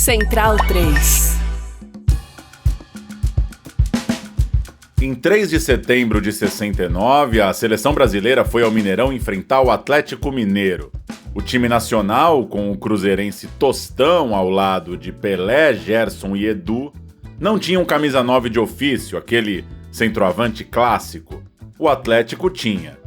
Central 3. Em 3 de setembro de 69, a seleção brasileira foi ao Mineirão enfrentar o Atlético Mineiro. O time nacional, com o cruzeirense Tostão ao lado de Pelé, Gerson e Edu, não tinha um camisa 9 de ofício, aquele centroavante clássico. O Atlético tinha.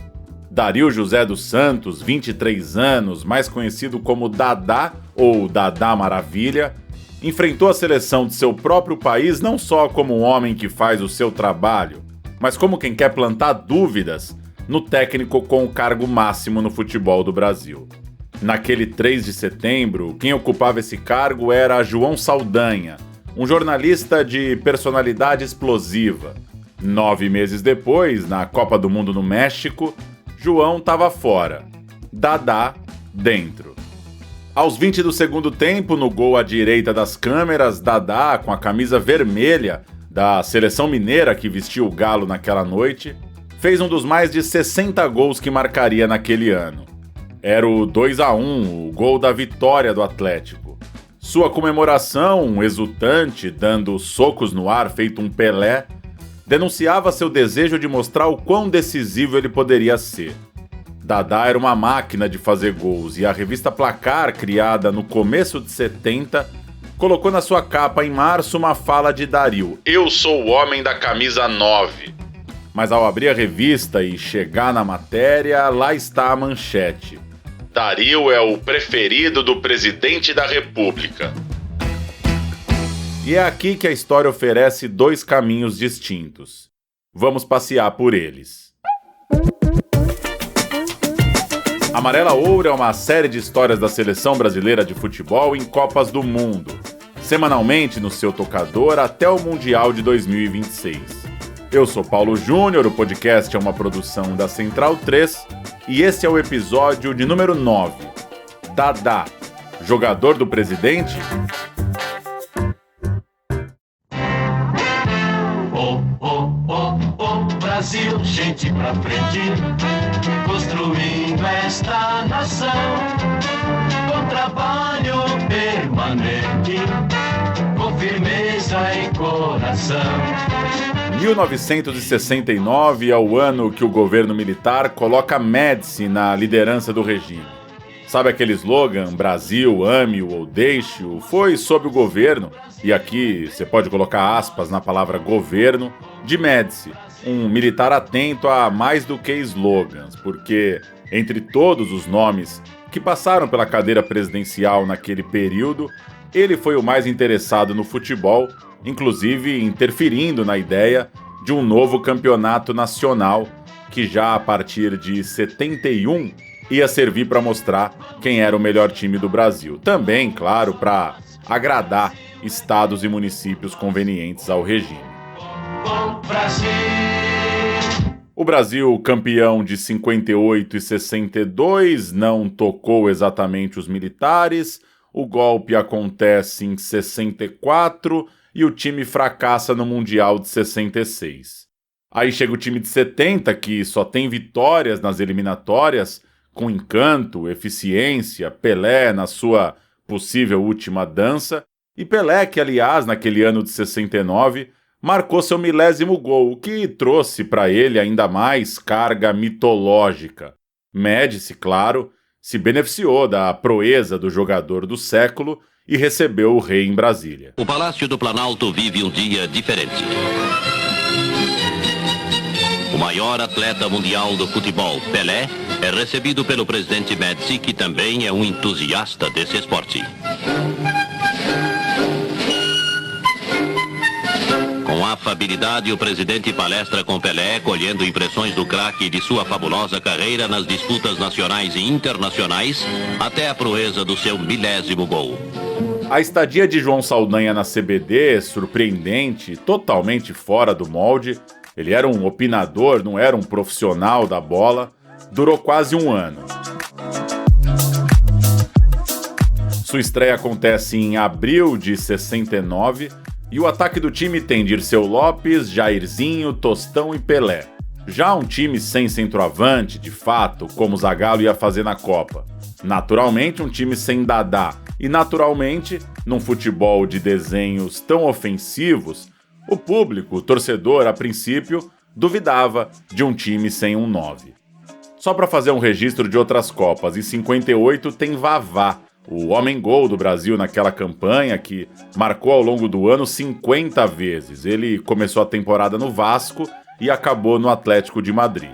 Dario José dos Santos, 23 anos, mais conhecido como Dadá ou Dadá Maravilha, enfrentou a seleção de seu próprio país não só como um homem que faz o seu trabalho, mas como quem quer plantar dúvidas no técnico com o cargo máximo no futebol do Brasil. Naquele 3 de setembro, quem ocupava esse cargo era João Saldanha, um jornalista de personalidade explosiva. 9 meses depois, na Copa do Mundo no México, João estava fora, Dadá dentro. Aos 20 do segundo tempo, no gol à direita das câmeras, Dadá, com a camisa vermelha da seleção mineira que vestiu o Galo naquela noite, fez um dos mais de 60 gols que marcaria naquele ano. Era o 2-1, o gol da vitória do Atlético. Sua comemoração, exultante, dando socos no ar feito um Pelé, denunciava seu desejo de mostrar o quão decisivo ele poderia ser. Dadá era uma máquina de fazer gols e a revista Placar, criada no começo de 70, colocou na sua capa em março uma fala de Dario: "Eu sou o homem da camisa 9. Mas ao abrir a revista e chegar na matéria, lá está a manchete: Dario é o preferido do presidente da República. E é aqui que a história oferece 2 caminhos distintos. Vamos passear por eles. Amarela Ouro é uma série de histórias da seleção brasileira de futebol em Copas do Mundo, semanalmente no seu tocador até o Mundial de 2026. Eu sou Paulo Júnior, o podcast é uma produção da Central 3 e esse é o episódio de número 9. Dadá, jogador do presidente? Brasil, gente pra frente, construindo esta nação, com trabalho permanente, com firmeza e coração. 1969 é o ano que o governo militar coloca Médici na liderança do regime. Sabe aquele slogan, Brasil, ame-o ou deixe-o? Foi sob o governo, e aqui você pode colocar aspas na palavra governo, de Médici, um militar atento a mais do que slogans, porque entre todos os nomes que passaram pela cadeira presidencial naquele período, ele foi o mais interessado no futebol, inclusive interferindo na ideia de um novo campeonato nacional que já a partir de 71 ia servir para mostrar quem era o melhor time do Brasil. Também, claro, para agradar estados e municípios convenientes ao regime. O Brasil, campeão de 58 e 62, não tocou exatamente os militares, o golpe acontece em 64 e o time fracassa no Mundial de 66. Aí chega o time de 70, que só tem vitórias nas eliminatórias, com encanto, eficiência, Pelé na sua possível última dança, e Pelé, que aliás, naquele ano de 69, marcou seu 1000º gol, o que trouxe para ele ainda mais carga mitológica. Médici, claro, se beneficiou da proeza do jogador do século e recebeu o rei em Brasília. O Palácio do Planalto vive um dia diferente. O maior atleta mundial do futebol, Pelé, é recebido pelo presidente Médici, que também é um entusiasta desse esporte. Com afabilidade, o presidente palestra com Pelé, colhendo impressões do craque de sua fabulosa carreira nas disputas nacionais e internacionais, até a proeza do seu 1000º gol. A estadia de João Saldanha na CBD, surpreendente, totalmente fora do molde, ele era um opinador, não era um profissional da bola, durou quase um ano. Sua estreia acontece em abril de 69 e o ataque do time tem Dirceu Lopes, Jairzinho, Tostão e Pelé. Já um time sem centroavante, de fato, como o Zagallo ia fazer na Copa. Naturalmente, um time sem Dadá, E naturalmente, num futebol de desenhos tão ofensivos, o público, o torcedor, a princípio, duvidava de um time sem um 9. Só para fazer um registro de outras Copas, em 58 tem Vavá, o homem-gol do Brasil naquela campanha que marcou ao longo do ano 50 vezes. Ele começou a temporada no Vasco e acabou no Atlético de Madrid.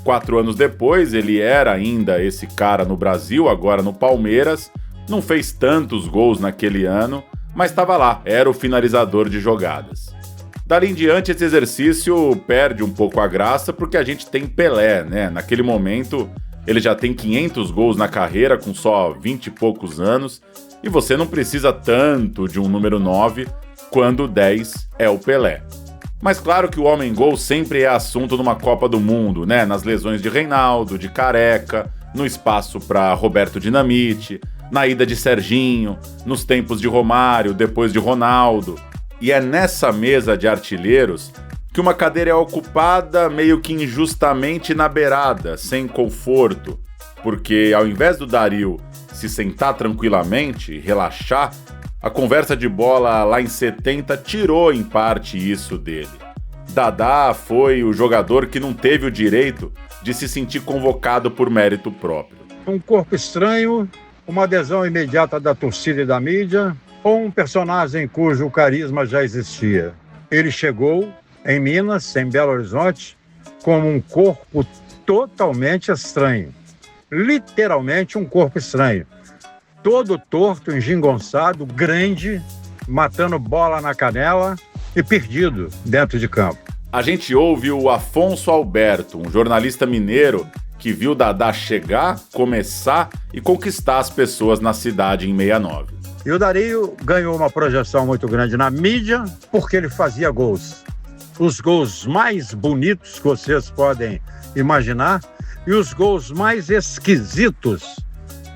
4 anos depois, ele era ainda esse cara no Brasil, agora no Palmeiras. Não fez tantos gols naquele ano, mas estava lá, era o finalizador de jogadas. Dali em diante, esse exercício perde um pouco a graça porque a gente tem Pelé, né? Naquele momento, ele já tem 500 gols na carreira com só 20 e poucos anos e você não precisa tanto de um número 9 quando o 10 é o Pelé. Mas claro que o homem-gol sempre é assunto numa Copa do Mundo, né? Nas lesões de Reinaldo, de Careca, no espaço para Roberto Dinamite, na ida de Serginho, nos tempos de Romário, depois de Ronaldo. E é nessa mesa de artilheiros que uma cadeira é ocupada meio que injustamente na beirada, sem conforto, porque ao invés do Dario se sentar tranquilamente, relaxar, a conversa de bola lá em 70 tirou em parte isso dele. Dadá foi o jogador que não teve o direito de se sentir convocado por mérito próprio. Um corpo estranho, uma adesão imediata da torcida e da mídia, ou um personagem cujo carisma já existia. Ele chegou em Minas, em Belo Horizonte, como um corpo totalmente estranho. Literalmente um corpo estranho. Todo torto, engingonçado, grande, matando bola na canela e perdido dentro de campo. A gente ouve o Afonso Alberto, um jornalista mineiro que viu Dadá chegar, começar e conquistar as pessoas na cidade em 69. E o Dario ganhou uma projeção muito grande na mídia porque ele fazia gols. Os gols mais bonitos que vocês podem imaginar e os gols mais esquisitos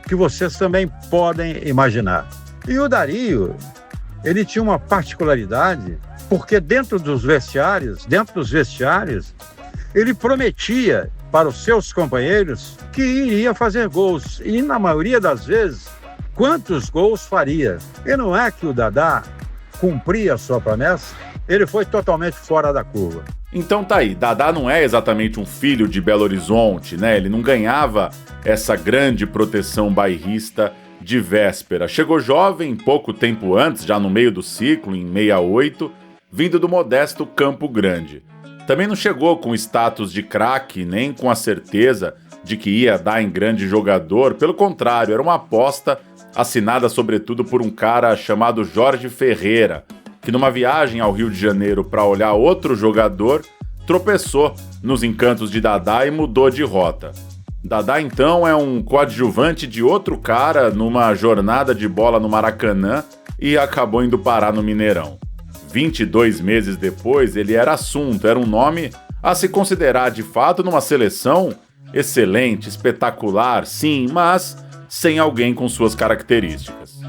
que vocês também podem imaginar. E o Dario, ele tinha uma particularidade porque dentro dos vestiários, ele prometia para os seus companheiros que iria fazer gols. E na maioria das vezes, quantos gols faria? E não é que o Dadá cumpria a sua promessa? Ele foi totalmente fora da curva. Então tá aí, Dadá não é exatamente um filho de Belo Horizonte, né? Ele não ganhava essa grande proteção bairrista de véspera. Chegou jovem, pouco tempo antes, já no meio do ciclo, em 68, vindo do modesto Campo Grande. Também não chegou com status de craque, nem com a certeza de que ia dar em grande jogador. Pelo contrário, era uma aposta assinada sobretudo por um cara chamado Jorge Ferreira, que numa viagem ao Rio de Janeiro para olhar outro jogador, tropeçou nos encantos de Dadá e mudou de rota. Dadá, então, é um coadjuvante de outro cara numa jornada de bola no Maracanã e acabou indo parar no Mineirão. 22 meses depois, ele era assunto, era um nome a se considerar de fato numa seleção excelente, espetacular, sim, mas sem alguém com suas características.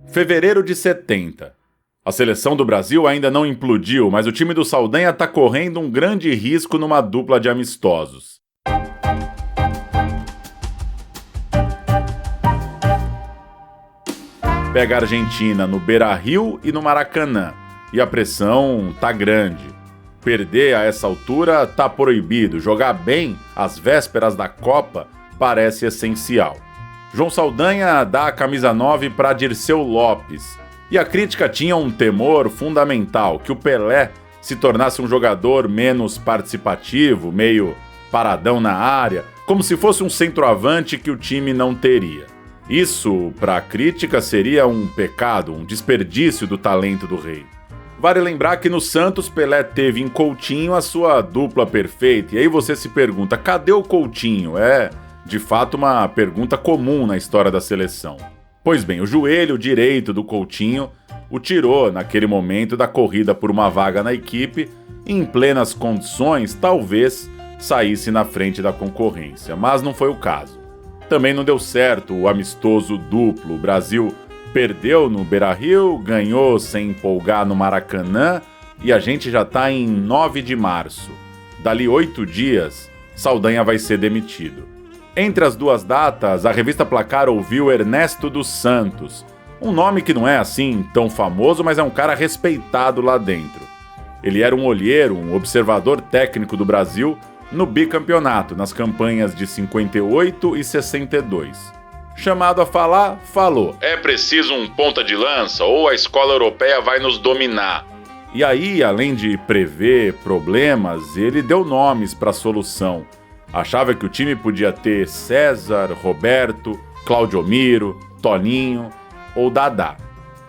Fevereiro de 70. A seleção do Brasil ainda não implodiu, mas o time do Saldanha está correndo um grande risco numa dupla de amistosos. Pega a Argentina no Beira-Rio e no Maracanã, e a pressão tá grande. Perder a essa altura tá proibido, jogar bem às vésperas da Copa parece essencial. João Saldanha dá a camisa 9 para Dirceu Lopes, e a crítica tinha um temor fundamental, que o Pelé se tornasse um jogador menos participativo, meio paradão na área, como se fosse um centroavante que o time não teria. Isso, para a crítica, seria um pecado, um desperdício do talento do rei. Vale lembrar que no Santos, Pelé teve em Coutinho a sua dupla perfeita, e aí você se pergunta, cadê o Coutinho? É, de fato, uma pergunta comum na história da seleção. Pois bem, o joelho direito do Coutinho o tirou, naquele momento, da corrida por uma vaga na equipe e, em plenas condições, talvez saísse na frente da concorrência, mas não foi o caso. Também não deu certo o amistoso duplo. O Brasil perdeu no Beira-Rio, ganhou sem empolgar no Maracanã e a gente já está em 9 de março. Dali 8 dias Saldanha vai ser demitido. Entre as duas datas, a revista Placar ouviu Ernesto dos Santos, um nome que não é assim tão famoso, mas é um cara respeitado lá dentro. Ele era um olheiro, um observador técnico do Brasil no bicampeonato, nas campanhas de 58 e 62. Chamado a falar, falou: é preciso um ponta de lança ou a escola europeia vai nos dominar. E aí, além de prever problemas, ele deu nomes para a solução. Achava que o time podia ter César, Roberto, Claudio Miro, Toninho ou Dadá.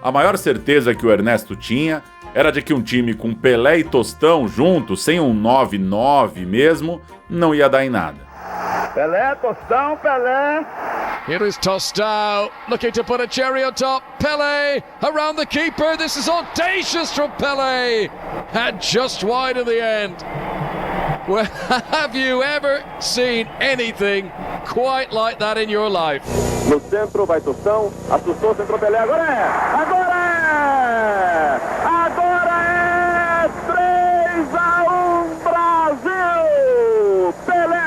A maior certeza que o Ernesto tinha era de que um time com Pelé e Tostão juntos, sem um 9-9 mesmo, não ia dar em nada. Pelé, Tostão, Pelé. Here is Tostão, looking to put a cherry on top. Pelé, around the keeper. This is audacious from Pelé. And just wide in the end. Well, have you ever seen anything quite like that in your life? No centro vai Tostão, assustou, centro Pelé, agora é! Agora é! Agora é! 3-1 Brasil! Pelé!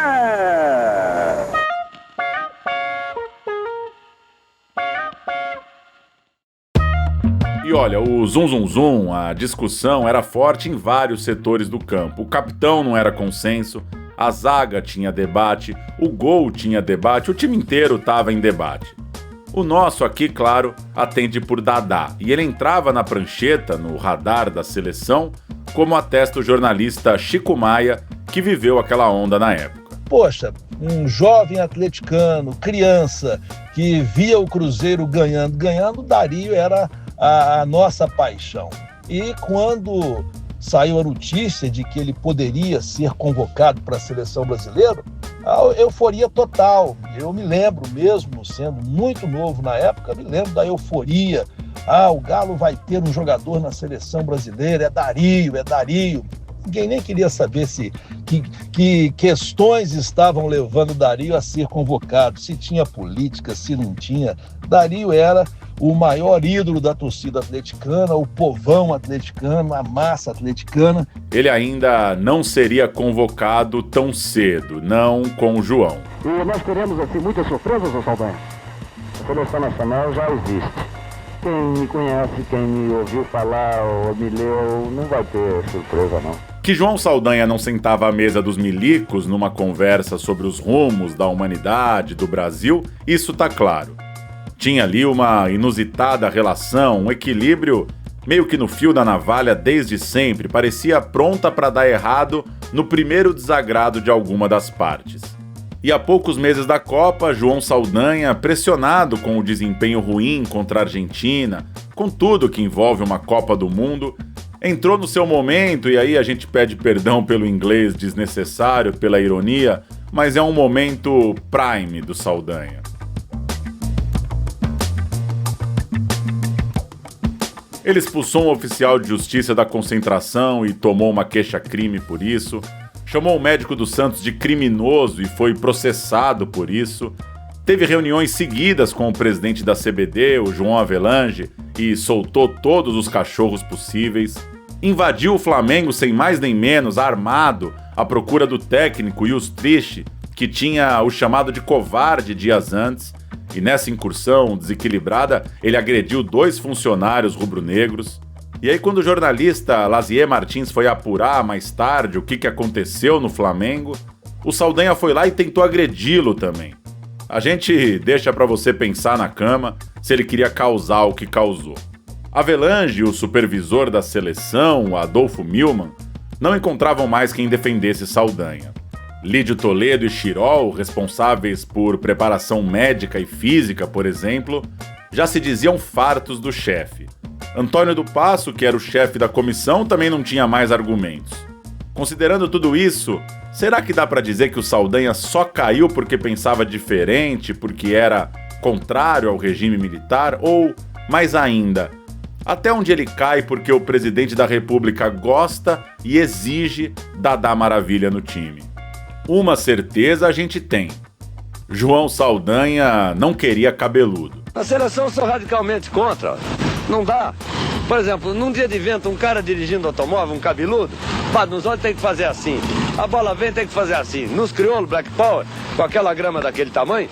E olha, o zum zum zum, a discussão era forte em vários setores do campo. O capitão não era consenso, a zaga tinha debate, o gol tinha debate, o time inteiro estava em debate. O nosso aqui, claro, atende por Dadá, e ele entrava na prancheta, no radar da seleção, como atesta o jornalista Chico Maia, que viveu aquela onda na época. Poxa, um jovem atleticano, criança, que via o Cruzeiro ganhando, Darío era a nossa paixão. E quando saiu a notícia de que ele poderia ser convocado para a seleção brasileira, a euforia total. Eu me lembro mesmo, sendo muito novo na época, me lembro da euforia. O Galo vai ter um jogador na seleção brasileira, é Darío. Ninguém nem queria saber que questões estavam levando Darío a ser convocado, se tinha política, se não tinha. Darío era o maior ídolo da torcida atleticana, o povão atleticano, a massa atleticana. Ele ainda não seria convocado tão cedo, não com o João. E nós teremos assim muitas surpresas, ô Saldanha? A seleção nacional já existe. Quem me conhece, quem me ouviu falar ou me leu, não vai ter surpresa não. Que João Saldanha não sentava à mesa dos milicos numa conversa sobre os rumos da humanidade, do Brasil, isso tá claro. Tinha ali uma inusitada relação, um equilíbrio meio que no fio da navalha desde sempre, parecia pronta para dar errado no primeiro desagrado de alguma das partes. E a poucos meses da Copa, João Saldanha, pressionado com o desempenho ruim contra a Argentina, com tudo que envolve uma Copa do Mundo, entrou no seu momento, e aí a gente pede perdão pelo inglês desnecessário, pela ironia, mas é um momento prime do Saldanha. Ele expulsou um oficial de justiça da concentração e tomou uma queixa-crime por isso, chamou o médico do Santos de criminoso e foi processado por isso, teve reuniões seguidas com o presidente da CBD, o João Avelange, e soltou todos os cachorros possíveis, invadiu o Flamengo sem mais nem menos, armado, à procura do técnico Justrich, que tinha o chamado de covarde dias antes, e nessa incursão desequilibrada, ele agrediu 2 funcionários rubro-negros. E aí, quando o jornalista Lazier Martins foi apurar mais tarde o que aconteceu no Flamengo, o Saldanha foi lá e tentou agredi-lo também. A gente deixa pra você pensar na cama se ele queria causar o que causou. Avelange, o supervisor da seleção, o Adolfo Milman, não encontravam mais quem defendesse Saldanha. Lídio Toledo e Chirol, responsáveis por preparação médica e física, por exemplo, já se diziam fartos do chefe. Antônio do Passo, que era o chefe da comissão, também não tinha mais argumentos. Considerando tudo isso, será que dá pra dizer que o Saldanha só caiu porque pensava diferente, porque era contrário ao regime militar? Ou, mais ainda, até onde ele cai porque o presidente da República gosta e exige Dadá Maravilha no time? Uma certeza a gente tem: João Saldanha não queria cabeludo. A seleção sou radicalmente contra. Não dá. Por exemplo, num dia de vento, um cara dirigindo automóvel, um cabeludo, nos olhos tem que fazer assim. A bola vem, tem que fazer assim. Nos crioulos, Black Power, com aquela grama daquele tamanho,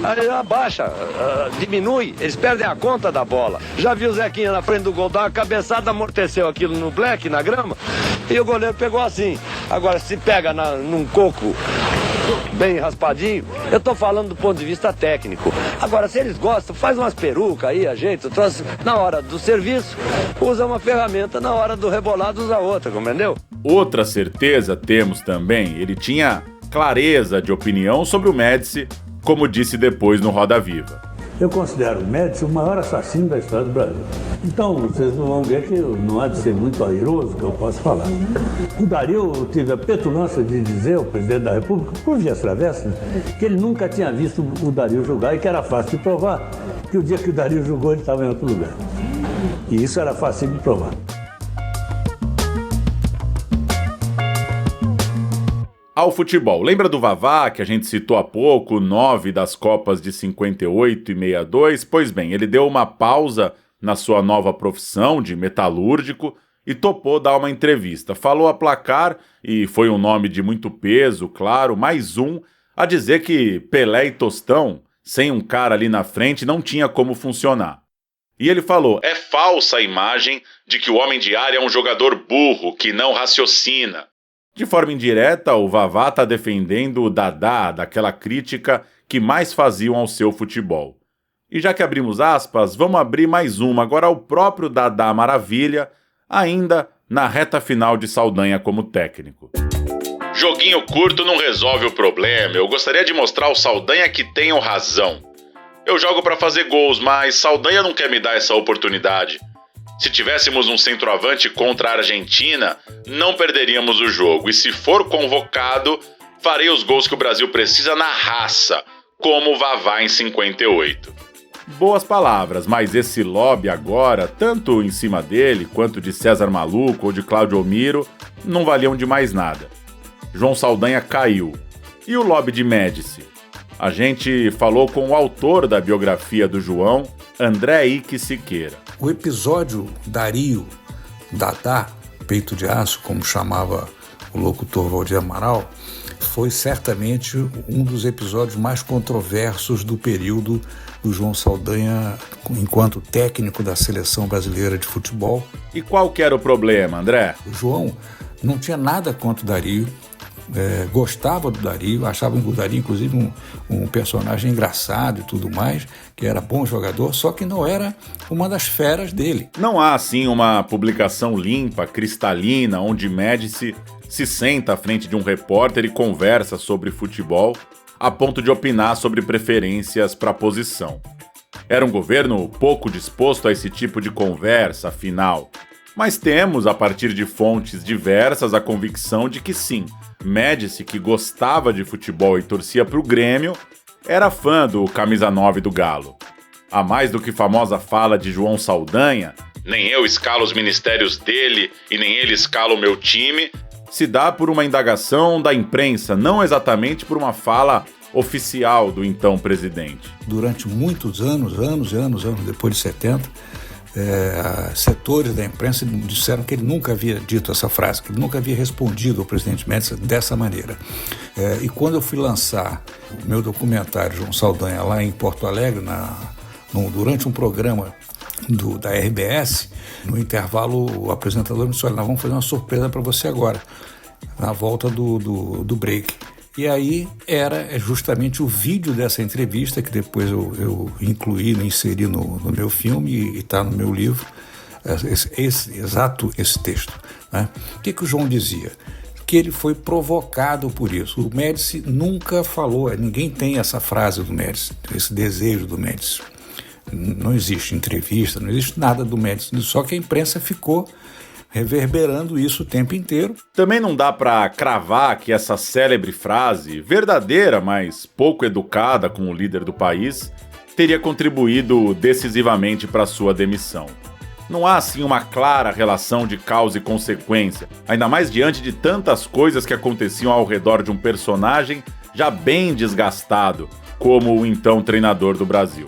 aí abaixa, diminui, eles perdem a conta da bola. Já viu o Zequinha na frente do gol, dá uma cabeçada, amorteceu aquilo no Black, na grama, e o goleiro pegou assim. Agora, se pega num coco bem raspadinho, eu tô falando do ponto de vista técnico. Agora, se eles gostam, faz umas perucas aí, ajeita, trouxe na hora do serviço, usa uma ferramenta, na hora do rebolado usa outra, compreendeu? Outra certeza temos também, ele tinha clareza de opinião sobre o Médici, como disse depois no Roda Viva. Eu considero o Médici o maior assassino da história do Brasil. Então, vocês vão ver que não há de ser muito airoso que eu posso falar. O Darío teve a petulância de dizer ao presidente da República, por vias travessas, que ele nunca tinha visto o Darío jogar e que era fácil de provar, que o dia que o Darío jogou ele estava em outro lugar. E isso era fácil de provar. Ao futebol, lembra do Vavá, que a gente citou há pouco, 9 das Copas de 58 e 62? Pois bem, ele deu uma pausa na sua nova profissão de metalúrgico e topou dar uma entrevista. Falou a placar, e foi um nome de muito peso, claro, mais um, a dizer que Pelé e Tostão, sem um cara ali na frente, não tinha como funcionar. E ele falou, é falsa a imagem de que o homem de área é um jogador burro, que não raciocina. De forma indireta, o Vavá está defendendo o Dadá daquela crítica que mais faziam ao seu futebol. E já que abrimos aspas, vamos abrir mais uma, agora ao próprio Dadá Maravilha, ainda na reta final de Saldanha como técnico. Joguinho curto não resolve o problema, eu gostaria de mostrar ao Saldanha que tenho razão. Eu jogo para fazer gols, mas Saldanha não quer me dar essa oportunidade. Se tivéssemos um centroavante contra a Argentina, não perderíamos o jogo. E se for convocado, farei os gols que o Brasil precisa na raça, como o Vavá em 58. Boas palavras, mas esse lobby agora, tanto em cima dele, quanto de César Maluco ou de Cláudio Omiro, não valiam de mais nada. João Saldanha caiu. E o lobby de Médici? A gente falou com o autor da biografia do João, André Ike Siqueira. O episódio Darío, Dadá, peito de aço, como chamava o locutor Valdir Amaral, foi certamente um dos episódios mais controversos do período do João Saldanha enquanto técnico da Seleção Brasileira de Futebol. E qual que era o problema, André? O João não tinha nada contra o Darío, gostava do Darío, achava o Darío inclusive um personagem engraçado e tudo mais, que era bom jogador, só que não era uma das feras dele. Não há assim uma publicação limpa, cristalina, onde Médici se senta à frente de um repórter e conversa sobre futebol a ponto de opinar sobre preferências para a posição. Era um governo pouco disposto a esse tipo de conversa, afinal. Mas temos, a partir de fontes diversas, a convicção de que sim, Médici, que gostava de futebol e torcia para o Grêmio, era fã do camisa 9 do Galo. A mais do que famosa fala de João Saldanha, nem eu escalo os ministérios dele e nem ele escala o meu time, se dá por uma indagação da imprensa, não exatamente por uma fala oficial do então presidente. Durante muitos anos depois de 70, setores da imprensa disseram que ele nunca havia dito essa frase, que ele nunca havia respondido ao presidente Médici dessa maneira. E quando eu fui lançar o meu documentário João Saldanha lá em Porto Alegre, durante um programa da RBS, no intervalo o apresentador me disse, olha, nós vamos fazer uma surpresa para você agora, na volta do break. E aí era justamente o vídeo dessa entrevista, que depois eu inseri no meu filme e está no meu livro, esse texto. Né? O que o João dizia? Que ele foi provocado por isso. O Médici nunca falou, ninguém tem essa frase do Médici, esse desejo do Médici. Não existe entrevista, não existe nada do Médici, só que a imprensa ficou reverberando isso o tempo inteiro. Também não dá para cravar que essa célebre frase, verdadeira, mas pouco educada com o líder do país, teria contribuído decisivamente para sua demissão. Não há, assim, uma clara relação de causa e consequência, ainda mais diante de tantas coisas que aconteciam ao redor de um personagem já bem desgastado, como o então treinador do Brasil.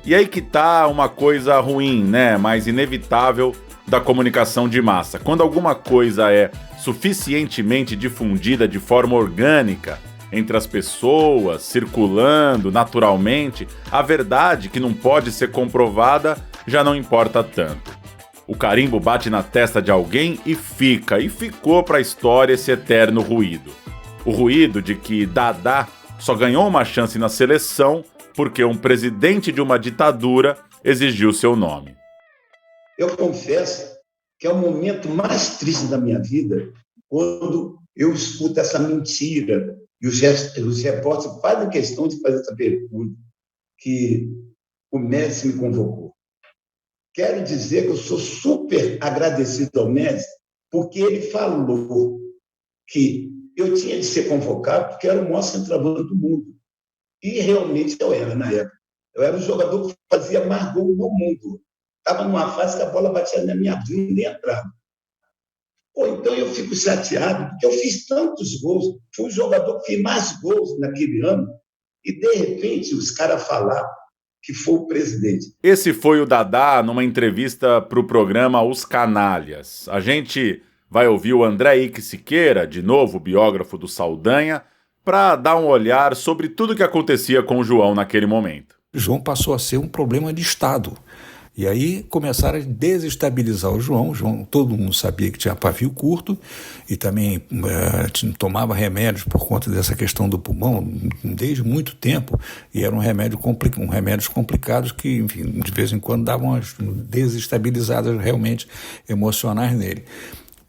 E aí que tá uma coisa ruim, né, mas inevitável, da comunicação de massa. Quando alguma coisa é suficientemente difundida de forma orgânica entre as pessoas, circulando naturalmente, a verdade que não pode ser comprovada já não importa tanto. O carimbo bate na testa de alguém e ficou para a história esse eterno ruído. O ruído de que Dadá só ganhou uma chance na seleção porque um presidente de uma ditadura exigiu seu nome. Eu confesso que é o momento mais triste da minha vida quando eu escuto essa mentira e os repórteres fazem questão de fazer essa pergunta, que o Médici me convocou. Quero dizer que eu sou super agradecido ao Médici porque ele falou que eu tinha de ser convocado porque era o maior centroavante do mundo. E realmente eu era, na época. Eu era o jogador que fazia mais gol no mundo. Estava numa fase que a bola batia na minha bunda e entrava. Então eu fico chateado, porque eu fiz tantos gols, fui o jogador que fez mais gols naquele ano, e de repente os caras falaram que foi o presidente. Esse foi o Dadá numa entrevista para o programa Os Canalhas. A gente vai ouvir o André Ike Siqueira, de novo biógrafo do Saldanha, para dar um olhar sobre tudo que acontecia com o João naquele momento. O João passou a ser um problema de Estado. E aí começaram a desestabilizar o João. Todo mundo sabia que tinha pavio curto e também tomava remédios por conta dessa questão do pulmão desde muito tempo, e eram remédios complicados que, enfim, de vez em quando davam umas desestabilizadas realmente emocionais nele.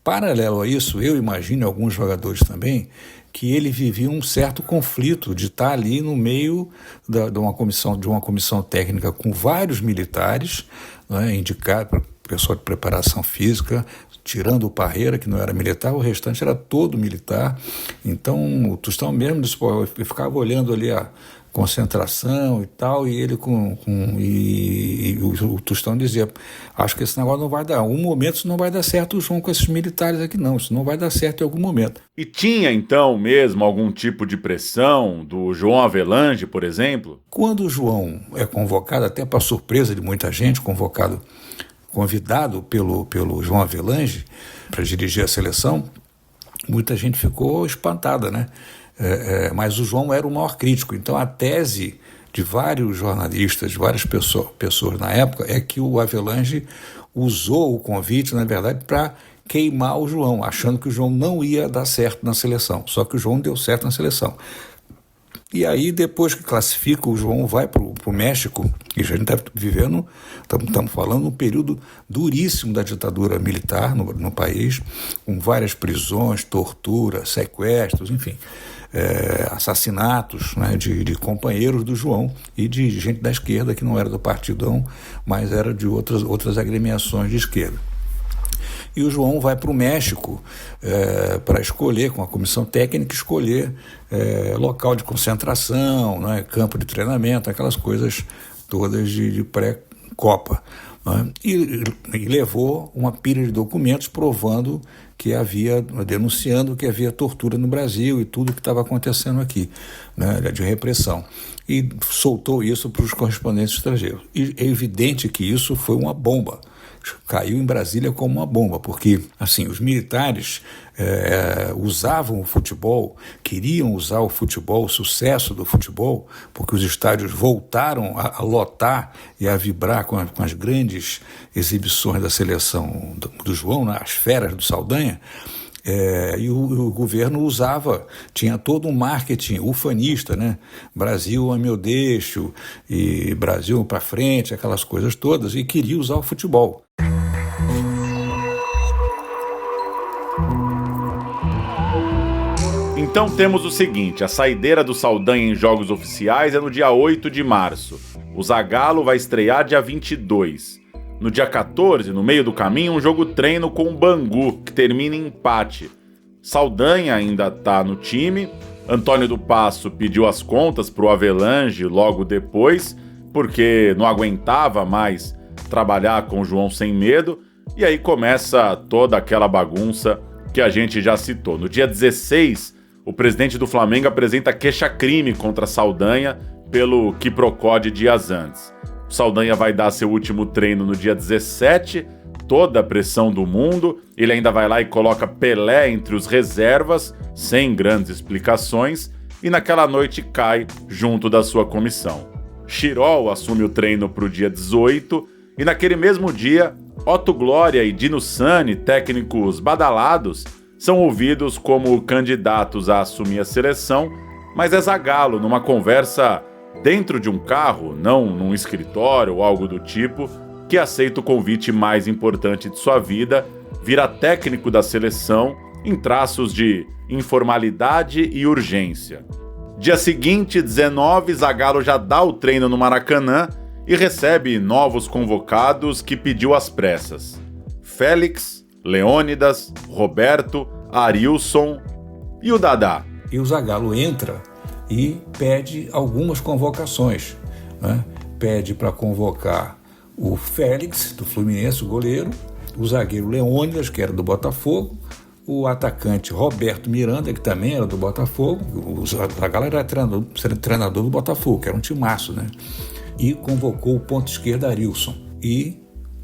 Paralelo a isso, eu imagino alguns jogadores também que ele vivia um certo conflito de estar ali no meio de uma comissão técnica com vários militares, né, indicados para pessoal de preparação física, tirando o Parreira, que não era militar, o restante era todo militar. Então o Tostão mesmo disse, eu ficava olhando ali a concentração e tal, e ele o Tostão dizia, acho que esse negócio não vai dar, em algum momento isso não vai dar certo, o João, com esses militares aqui não, isso não vai dar certo em algum momento. E tinha então mesmo algum tipo de pressão do João Havelange, por exemplo? Quando o João é convocado, até para surpresa de muita gente, convidado pelo João Havelange para dirigir a seleção, muita gente ficou espantada, né? Mas o João era o maior crítico. Então a tese de vários jornalistas, de várias pessoas na época, é que o Havelange usou o convite, na verdade, para queimar o João, achando que o João não ia dar certo na seleção. Só que o João deu certo na seleção. E aí, depois que classifica, o João vai para o México, e a gente está vivendo, estamos falando, um período duríssimo da ditadura militar no país, com várias prisões, tortura, sequestros, enfim, assassinatos, né, de companheiros do João e de gente da esquerda, que não era do Partidão, mas era de outras agremiações de esquerda. E o João vai para o México para escolher, com a comissão técnica, escolher local de concentração, né, campo de treinamento, aquelas coisas todas de pré-Copa. Né, e levou uma pilha de documentos provando que denunciando que havia tortura no Brasil e tudo que estava acontecendo aqui, né, de repressão. E soltou isso para os correspondentes estrangeiros. E é evidente que isso foi uma bomba. Caiu em Brasília como uma bomba, porque assim, os militares usavam o futebol, queriam usar o futebol, o sucesso do futebol, porque os estádios voltaram a lotar e a vibrar com as grandes exibições da seleção do João, né, as feras do Saldanha. E o governo tinha todo um marketing ufanista, né? Brasil a meu deixo, e Brasil para frente, aquelas coisas todas, e queria usar o futebol. Então temos o seguinte, a saideira do Saldanha em jogos oficiais é no dia 8 de março. O Zagallo vai estrear dia 22. No dia 14, no meio do caminho, um jogo treino com o Bangu, que termina em empate. Saldanha ainda está no time. Antônio do Passo pediu as contas para o Havelange logo depois, porque não aguentava mais trabalhar com o João sem medo. E aí começa toda aquela bagunça que a gente já citou. No dia 16, o presidente do Flamengo apresenta queixa-crime contra Saldanha pelo quiprocó de dias antes. O Saldanha vai dar seu último treino no dia 17, toda a pressão do mundo, ele ainda vai lá e coloca Pelé entre os reservas, sem grandes explicações, e naquela noite cai junto da sua comissão. Chirol assume o treino para o dia 18, e naquele mesmo dia, Otto Glória e Dino Sani, técnicos badalados, são ouvidos como candidatos a assumir a seleção, mas é Zagallo, numa conversa dentro de um carro, não num escritório ou algo do tipo, que aceita o convite mais importante de sua vida, vira técnico da seleção em traços de informalidade e urgência. Dia seguinte, 19, Zagallo já dá o treino no Maracanã e recebe novos convocados que pediu às pressas. Félix, Leônidas, Roberto, Arilson e o Dadá. E o Zagallo entra e pede algumas convocações, né? Pede para convocar o Félix, do Fluminense, o goleiro, o zagueiro Leônidas, que era do Botafogo, o atacante Roberto Miranda, que também era do Botafogo. O Zagallo era treinador do Botafogo, que era um timaço, né? E convocou o ponto esquerdo Arilson e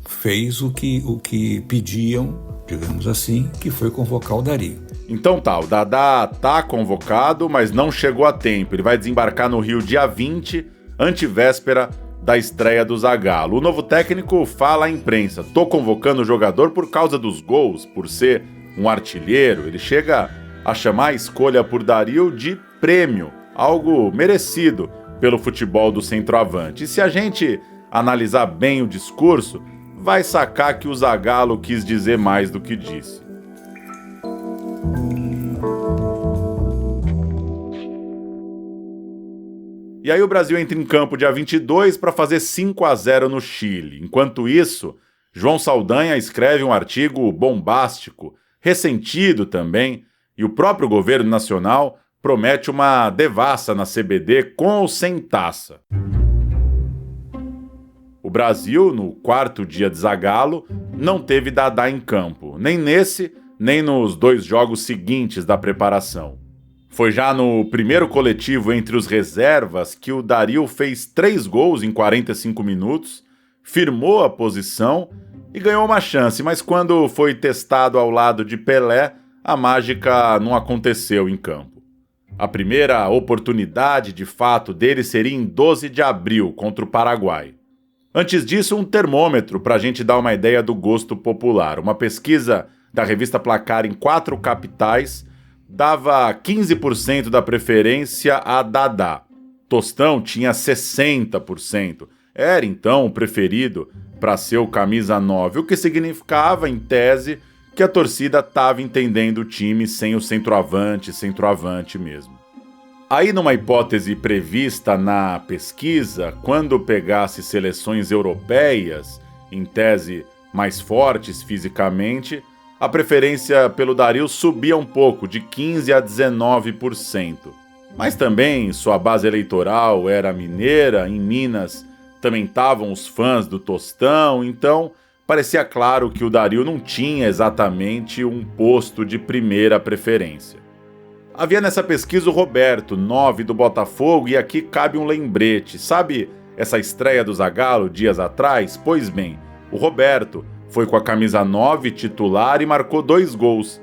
fez o que pediam, digamos assim, que foi convocar o Dario. Então tá, o Dadá tá convocado, mas não chegou a tempo. Ele vai desembarcar no Rio dia 20, antevéspera da estreia do Zagallo. O novo técnico fala à imprensa: tô convocando o jogador por causa dos gols, por ser um artilheiro. Ele chega a chamar a escolha por Dario de prêmio, algo merecido pelo futebol do centroavante. E se a gente analisar bem o discurso, vai sacar que o Zagallo quis dizer mais do que disse. E aí o Brasil entra em campo dia 22 para fazer 5-0 no Chile. Enquanto isso, João Saldanha escreve um artigo bombástico, ressentido também, e o próprio governo nacional promete uma devassa na CBD com ou sem taça. O Brasil, no quarto dia de Zagallo, não teve Dadá em campo, nem nesse, nem nos 2 jogos seguintes da preparação. Foi já no primeiro coletivo entre os reservas que o Dario fez 3 gols em 45 minutos, firmou a posição e ganhou uma chance, mas quando foi testado ao lado de Pelé, a mágica não aconteceu em campo. A primeira oportunidade, de fato, dele seria em 12 de abril, contra o Paraguai. Antes disso, um termômetro para a gente dar uma ideia do gosto popular. Uma pesquisa da revista Placar em 4 capitais dava 15% da preferência a Dadá. Tostão tinha 60%. Era, então, o preferido para ser o camisa 9, o que significava, em tese, que a torcida estava entendendo o time sem o centroavante mesmo. Aí, numa hipótese prevista na pesquisa, quando pegasse seleções europeias, em tese mais fortes fisicamente, a preferência pelo Dario subia um pouco, de 15% a 19%. Mas também sua base eleitoral era mineira, em Minas também estavam os fãs do Tostão, então parecia claro que o Dario não tinha exatamente um posto de primeira preferência. Havia nessa pesquisa o Roberto, 9 do Botafogo, e aqui cabe um lembrete. Sabe essa estreia do Zagallo dias atrás? Pois bem, o Roberto foi com a camisa 9 titular e marcou 2 gols.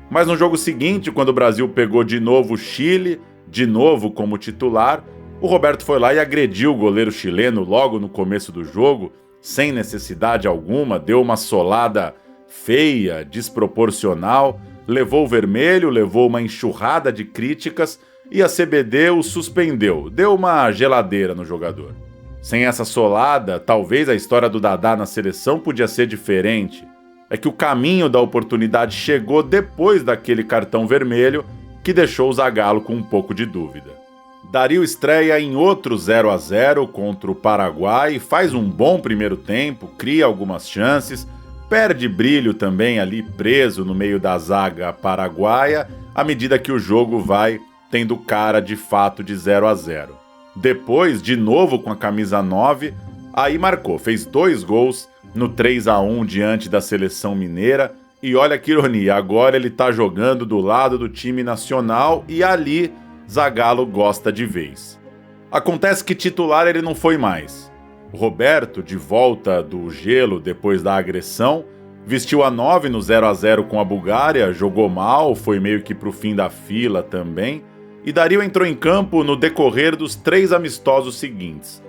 Mas no jogo seguinte, quando o Brasil pegou de novo o Chile, de novo como titular, o Roberto foi lá e agrediu o goleiro chileno logo no começo do jogo, sem necessidade alguma, deu uma solada feia, desproporcional, levou o vermelho, levou uma enxurrada de críticas e a CBD o suspendeu, deu uma geladeira no jogador. Sem essa solada, talvez a história do Dadá na seleção podia ser diferente. É que o caminho da oportunidade chegou depois daquele cartão vermelho que deixou o Zagallo com um pouco de dúvida. Dario estreia em outro 0-0 contra o Paraguai, faz um bom primeiro tempo, cria algumas chances, perde brilho também ali preso no meio da zaga paraguaia, à medida que o jogo vai tendo cara de fato de 0-0. Depois, de novo com a camisa 9, aí marcou, fez 2 gols no 3-1 diante da seleção mineira, e olha que ironia, agora ele tá jogando do lado do time nacional e ali Zagallo gosta de vez. Acontece que titular ele não foi mais. O Roberto, de volta do gelo depois da agressão, Vestiu a 9 no 0-0 com a Bulgária, jogou mal, foi meio que pro fim da fila também, e Darío entrou em campo no decorrer dos 3 amistosos seguintes.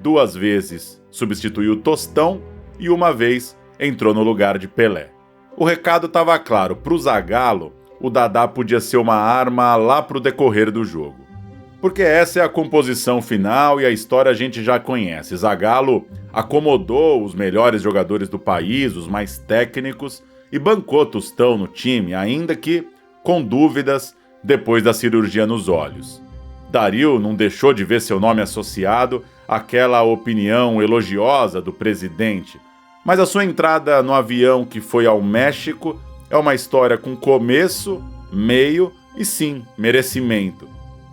2 vezes substituiu Tostão e 1 vez entrou no lugar de Pelé. O recado estava claro, pro Zagallo, o Dadá podia ser uma arma lá pro decorrer do jogo. Porque essa é a composição final e a história a gente já conhece. Zagallo acomodou os melhores jogadores do país, os mais técnicos, e bancou Tostão no time, ainda que com dúvidas depois da cirurgia nos olhos. Darío não deixou de ver seu nome associado àquela opinião elogiosa do presidente, mas a sua entrada no avião que foi ao México é uma história com começo, meio e sim, merecimento.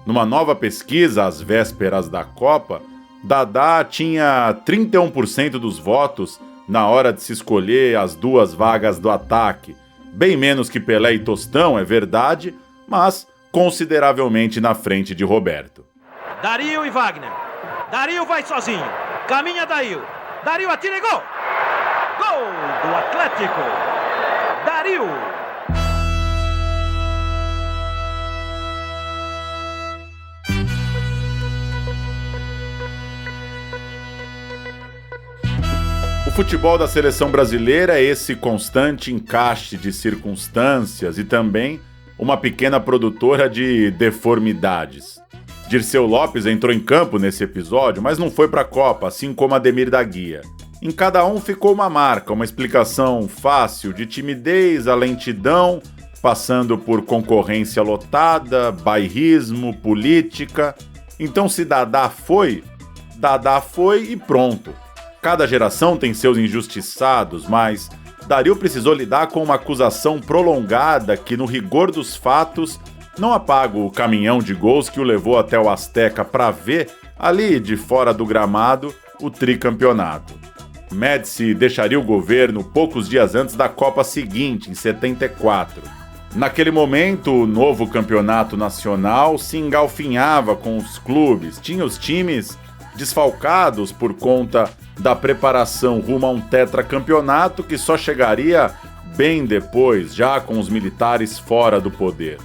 Numa nova pesquisa às vésperas da Copa, Dadá tinha 31% dos votos na hora de se escolher as 2 vagas do ataque. Bem menos que Pelé e Tostão, é verdade, mas consideravelmente na frente de Roberto. Darío e Wagner. Darío vai sozinho. Caminha Darío. Darío atira e gol! Gol do Atlético! Darío! O futebol da seleção brasileira é esse constante encaixe de circunstâncias e também uma pequena produtora de deformidades. Dirceu Lopes entrou em campo nesse episódio, mas não foi para a Copa, assim como Ademir da Guia. Em cada um ficou uma marca, uma explicação fácil, de timidez a lentidão, passando por concorrência lotada, bairrismo, política. Então se Dadá foi e pronto. Cada geração tem seus injustiçados, mas Darío precisou lidar com uma acusação prolongada que, no rigor dos fatos, não apaga o caminhão de gols que o levou até o Azteca para ver, ali de fora do gramado, o tricampeonato. Médici deixaria o governo poucos dias antes da Copa seguinte, em 74. Naquele momento, o novo campeonato nacional se engalfinhava com os clubes, tinha os times desfalcados por conta da preparação rumo a um tetracampeonato que só chegaria bem depois, já com os militares fora do poder.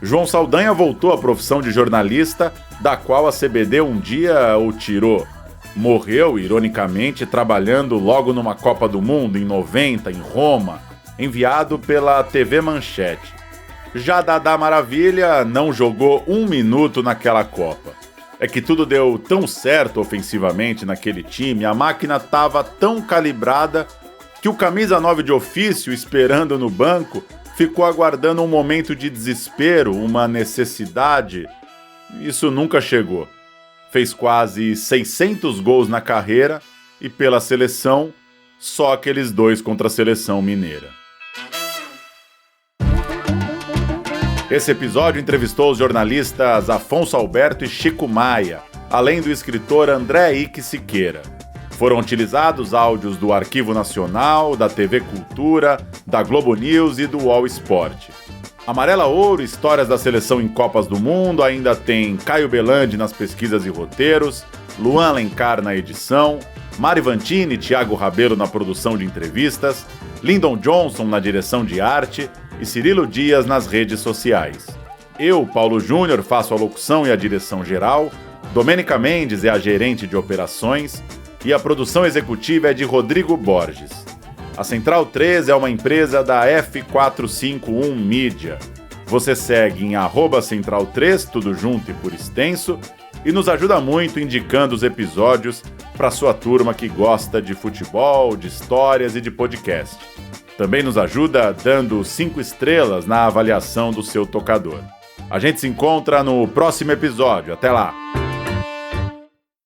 João Saldanha voltou à profissão de jornalista, da qual a CBD um dia o tirou. Morreu, ironicamente, trabalhando logo numa Copa do Mundo, em 90, em Roma, enviado pela TV Manchete. Já Dadá Maravilha não jogou 1 minuto naquela Copa. É que tudo deu tão certo ofensivamente naquele time, a máquina estava tão calibrada que o camisa 9 de ofício, esperando no banco, ficou aguardando um momento de desespero, uma necessidade. Isso nunca chegou. Fez quase 600 gols na carreira e pela seleção, só aqueles 2 contra a seleção mineira. Esse episódio entrevistou os jornalistas Afonso Alberto e Chico Maia, além do escritor André Ike Siqueira. Foram utilizados áudios do Arquivo Nacional, da TV Cultura, da Globo News e do UOL Sport. Amarela Ouro, histórias da seleção em Copas do Mundo, ainda tem Caio Belandi nas pesquisas e roteiros, Luan Alencar na edição, Mari Vantini e Thiago Rabelo na produção de entrevistas, Lyndon Johnson na direção de arte e Cirilo Dias nas redes sociais. Eu, Paulo Júnior, faço a locução e a direção geral, Domênica Mendes é a gerente de operações e a produção executiva é de Rodrigo Borges. A Central 3 é uma empresa da F451 Mídia. Você segue em @Central3, tudo junto e por extenso, e nos ajuda muito indicando os episódios para sua turma que gosta de futebol, de histórias e de podcast. Também nos ajuda dando 5 estrelas na avaliação do seu tocador. A gente se encontra no próximo episódio. Até lá!